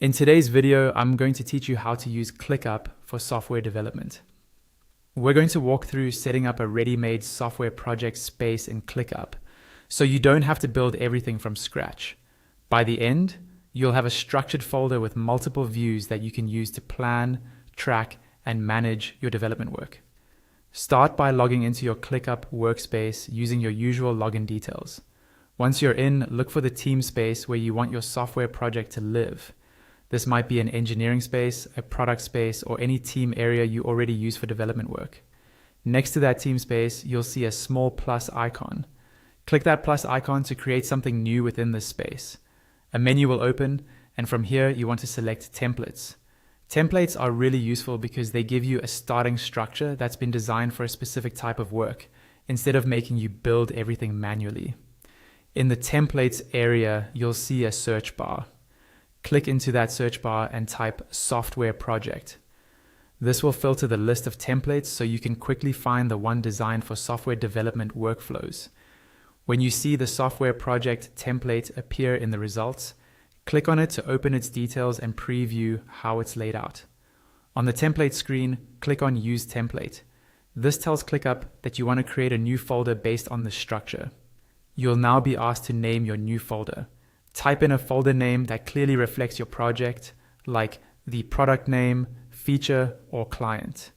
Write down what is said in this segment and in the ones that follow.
In today's video, I'm going to teach you how to use ClickUp for software development. We're going to walk through setting up a ready-made software project space in ClickUp, so you don't have to build everything from scratch. By the end, you'll have a structured folder with multiple views that you can use to plan, track, and manage your development work. Start by logging into your ClickUp workspace using your usual login details. Once you're in, look for the team space where you want your software project to live. This might be an engineering space, a product space, or any team area you already use for development work. Next to that team space, you'll see a small plus icon. Click that plus icon to create something new within this space. A menu will open, and from here you want to select templates. Templates are really useful because they give you a starting structure that's been designed for a specific type of work, instead of making you build everything manually. In the templates area, you'll see a search bar. Click into that search bar and type software project. This will filter the list of templates so you can quickly find the one designed for software development workflows. When you see the software project template appear in the results, click on it to open its details and preview how it's laid out. On the template screen, click on Use Template. This tells ClickUp that you want to create a new folder based on the structure. You'll now be asked to name your new folder. Type in a folder name that clearly reflects your project, like the product name, feature, or client.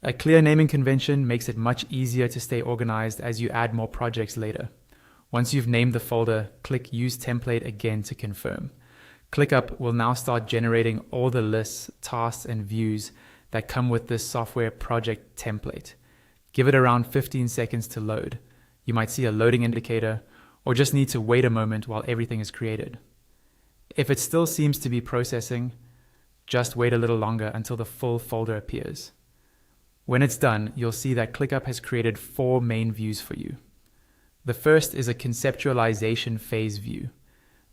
A clear naming convention makes it much easier to stay organized as you add more projects later. Once you've named the folder, click Use Template again to confirm. ClickUp will now start generating all the lists, tasks, and views that come with this software project template. Give it around 15 seconds to load. You might see a loading indicator, or just need to wait a moment while everything is created. If it still seems to be processing, just wait a little longer until the full folder appears. When it's done, you'll see that ClickUp has created 4 main views for you. The first is a conceptualization phase view.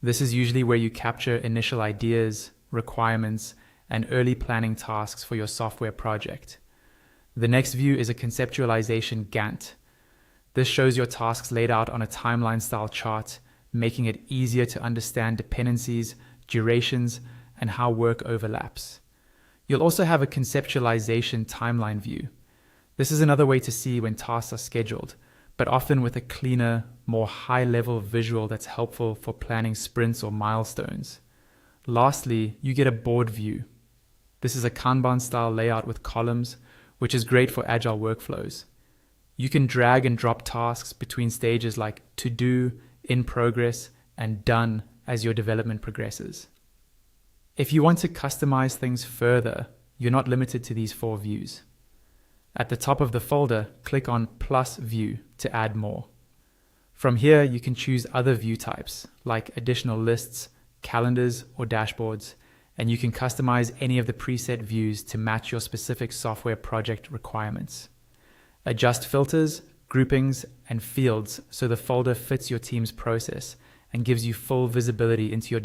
This is usually where you capture initial ideas, requirements, and early planning tasks for your software project. The next view is a conceptualization Gantt. This shows your tasks laid out on a timeline-style chart, making it easier to understand dependencies, durations, and how work overlaps. You'll also have a conceptualization timeline view. This is another way to see when tasks are scheduled, but often with a cleaner, more high-level visual that's helpful for planning sprints or milestones. Lastly, you get a board view. This is a Kanban-style layout with columns, which is great for agile workflows. You can drag and drop tasks between stages like to do, in progress, and done as your development progresses. If you want to customize things further, you're not limited to these 4 views. At the top of the folder, click on Plus View to add more. From here, you can choose other view types like additional lists, calendars, or dashboards, and you can customize any of the preset views to match your specific software project requirements. Adjust filters, groupings, and fields so the folder fits your team's process and gives you full visibility into your